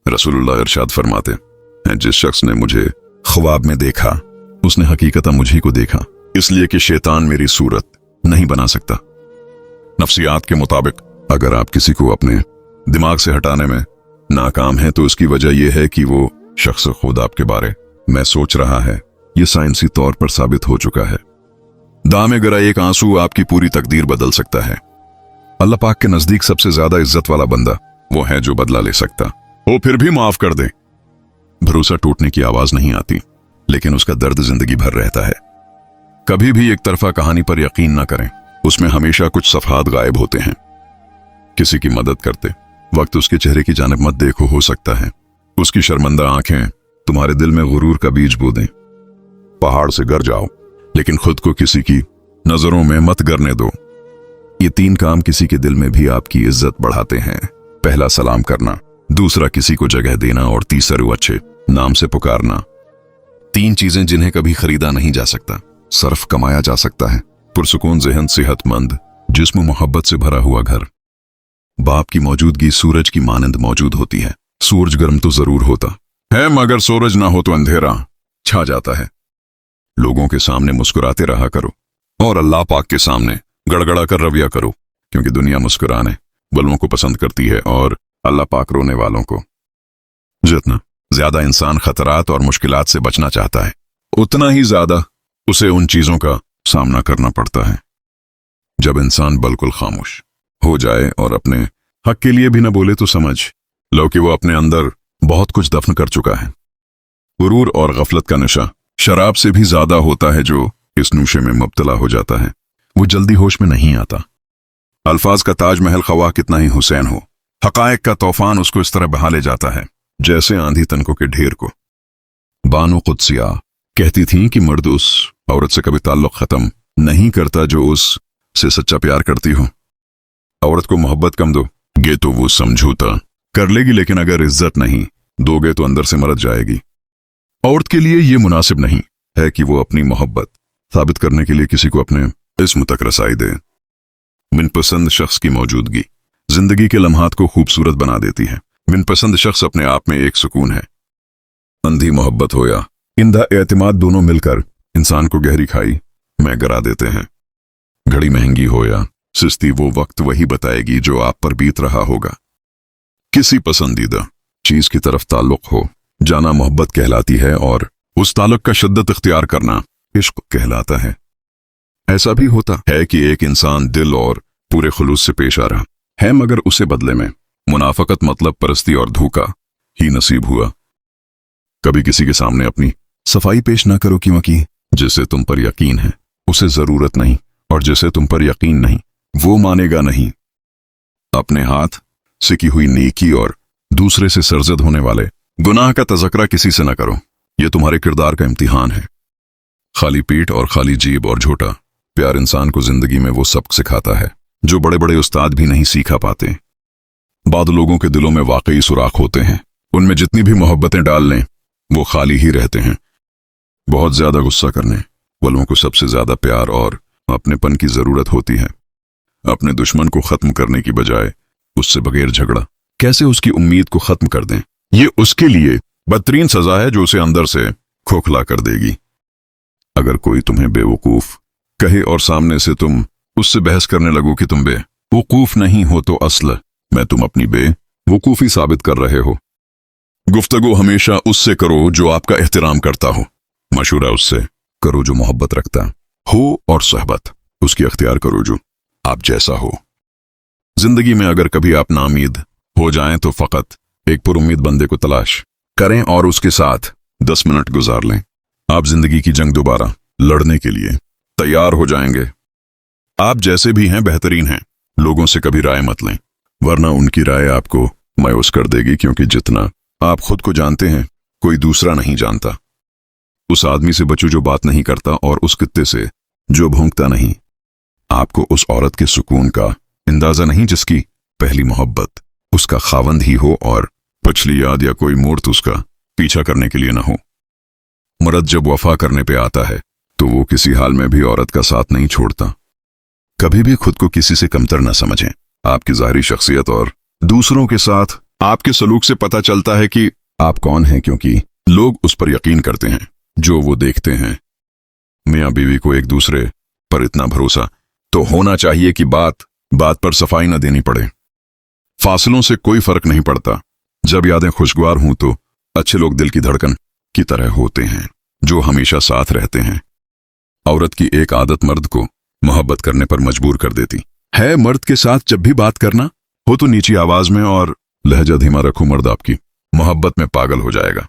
रसूलुल्लाह इरशाद फरमाते हैं, जिस शख्स ने मुझे ख्वाब में देखा उसने हकीकतन मुझी को देखा, इसलिए कि शैतान मेरी सूरत नहीं बना सकता। नफ्सियात के मुताबिक अगर आप किसी को अपने दिमाग से हटाने में नाकाम हैं तो उसकी वजह यह है कि वो शख्स खुद आपके बारे में सोच रहा है। यह साइंसी तौर पर साबित हो चुका है। दामे गिरा एक आंसू आपकी पूरी तकदीर बदल सकता है। अल्लाह पाक के नजदीक सबसे ज्यादा इज्जत वाला बंदा वो है जो बदला ले सकता हो फिर भी माफ कर दे। भरोसा टूटने की आवाज नहीं आती, लेकिन उसका दर्द जिंदगी भर रहता है। कभी भी एक तरफा कहानी पर यकीन न करें, उसमें हमेशा कुछ सफात गायब होते हैं। किसी की मदद करते वक्त उसके चेहरे की जानिब मत देखो, हो सकता है उसकी शर्मिंदा आंखें तुम्हारे दिल में गुरूर का बीज बो दें। पहाड़ से गिर जाओ, लेकिन खुद को किसी की नजरों में मत गिरने दो। ये 3 काम किसी के दिल में भी आपकी इज्जत बढ़ाते हैं। पहला, सलाम करना, दूसरा, किसी को जगह देना, और तीसरा, अच्छे नाम से पुकारना। 3 चीजें जिन्हें कभी खरीदा नहीं जा सकता, सिर्फ कमाया जा सकता है। पुरसुकून ज़हन, सेहतमंद जिस्म, मोहब्बत से भरा हुआ घर। बाप की मौजूदगी सूरज की मानंद मौजूद होती है। सूरज गर्म तो जरूर होता है, मगर सूरज ना हो तो अंधेरा छा जाता है। लोगों के सामने मुस्कुराते रहा करो और अल्लाह पाक के सामने गड़गड़ा कर रवैया करो, क्योंकि दुनिया मुस्कुराने वालों को पसंद करती है और अल्लाह पाक रोने वालों को। जितना ज्यादा इंसान खतरात और मुश्किलात से बचना चाहता है, उतना ही ज्यादा उसे उन चीजों का सामना करना पड़ता है। जब इंसान बिल्कुल खामोश हो जाए और अपने हक के लिए भी न बोले तो समझ लो कि वो अपने अंदर बहुत कुछ दफन कर चुका है। गुरूर और गफलत का नशा शराब से भी ज्यादा होता है। जो इस नशे में मुब्तला हो जाता है वो जल्दी होश में नहीं आता। अल्फाज का ताजमहल ख्वाह कितना ही हुसैन हो, हकायक का तूफान उसको इस तरह बहा ले जाता है जैसे आंधी तनकों के ढेर को। बानो कुद्सिया कहती थीं कि मर्द उस औरत से कभी ताल्लुक खत्म नहीं करता जो उससे सच्चा प्यार करती हो। औरत को मोहब्बत कम दो गे तो वो समझौता कर लेगी, लेकिन अगर इज्जत नहीं दोगे तो अंदर से मरद जाएगी। औरत के लिए यह मुनासिब नहीं है कि वो अपनी मोहब्बत साबित करने के लिए किसी को अपने इस्म तक रसाई दे। मनपसंद शख्स की मौजूदगी जिंदगी के लम्हात को खूबसूरत बना देती है। मनपसंद शख्स अपने आप में एक सुकून है। अंधी मोहब्बत हो या इंधा एतमाद, दोनों मिलकर इंसान को गहरी खाई में गिरा देते हैं। घड़ी महंगी हो या सुस्ती, वो वक्त वही बताएगी जो आप पर बीत रहा होगा। किसी पसंदीदा चीज की तरफ ताल्लुक हो जाना मोहब्बत कहलाती है, और उस ताल्लुक का शिद्दत इख्तियार करना इश्क कहलाता है। ऐसा भी होता है कि एक इंसान दिल और पूरे खुलूस से पेश आ रहा है, मगर उसे बदले में मुनाफकत, मतलब परस्ती और धोखा ही नसीब हुआ। कभी किसी के सामने अपनी सफाई पेश ना करो, क्योंकि जिसे तुम पर यकीन है उसे जरूरत नहीं, और जिसे तुम पर यकीन नहीं वो मानेगा नहीं। अपने हाथ से की हुई नेकी और दूसरे से सरजद होने वाले गुनाह का तज़किरा किसी से न करो। यह तुम्हारे किरदार का इम्तिहान है। खाली पीठ और खाली जीब और झूठा प्यार इंसान को जिंदगी में वो सबक सिखाता है जो बड़े बड़े उस्ताद भी नहीं सीखा पाते। बाद लोगों के दिलों में वाकई सुराख होते हैं, उनमें जितनी भी मोहब्बतें डाल लें वो खाली ही रहते हैं। बहुत ज्यादा गुस्सा करने वालों को सबसे ज्यादा प्यार और अपनेपन की जरूरत होती है। अपने दुश्मन को खत्म करने की बजाय उससे बगैर झगड़ा कैसे उसकी उम्मीद को खत्म कर दें, ये उसके लिए बदतरीन सजा है जो उसे अंदर से खोखला कर देगी। अगर कोई तुम्हें बेवकूफ कहे और सामने से तुम उससे बहस करने लगो कि तुम बेवकूफ नहीं हो, तो असल में तुम अपनी बेवकूफी साबित कर रहे हो। गुफ्तगू हमेशा उससे करो जो आपका एहतराम करता हो। मशूरा उससे करो जो मोहब्बत रखता हो, और सहबत उसकी अख्तियार करो जो आप जैसा हो। जिंदगी में अगर कभी आप नाउम्मीद हो जाएं तो फकत एक पुरुम्मीद बंदे को तलाश करें और उसके साथ 10 मिनट गुजार लें। आप जिंदगी की जंग दोबारा लड़ने के लिए तैयार हो जाएंगे। आप जैसे भी हैं बेहतरीन हैं। लोगों से कभी राय मत लें, वरना उनकी राय आपको मायूस कर देगी, क्योंकि जितना आप खुद को जानते हैं कोई दूसरा नहीं जानता। उस आदमी से बचो जो बात नहीं करता, और उस कुत्ते से जो भौंकता नहीं। आपको उस औरत के सुकून का अंदाजा नहीं जिसकी पहली मोहब्बत उसका खावंद ही हो और पिछली याद या कोई मूर्त उसका पीछा करने के लिए न हो। मर्द जब वफा करने पे आता है तो वो किसी हाल में भी औरत का साथ नहीं छोड़ता। कभी भी खुद को किसी से कमतर न समझें। आपकी ज़ाहिरी शख्सियत और दूसरों के साथ आपके सलूक से पता चलता है कि आप कौन हैं, क्योंकि लोग उस पर यकीन करते हैं जो वो देखते हैं। मियाँ बीवी को एक दूसरे पर इतना भरोसा तो होना चाहिए कि बात बात पर सफाई न देनी पड़े। फासलों से कोई फर्क नहीं पड़ता। जब यादें खुशगवार हों तो अच्छे लोग दिल की धड़कन की तरह होते हैं जो हमेशा साथ रहते हैं। औरत की एक आदत मर्द को मोहब्बत करने पर मजबूर कर देती है। मर्द के साथ जब भी बात करना हो तो नीची आवाज में और लहजा धीमा रखो, मर्द आपकी मोहब्बत में पागल हो जाएगा।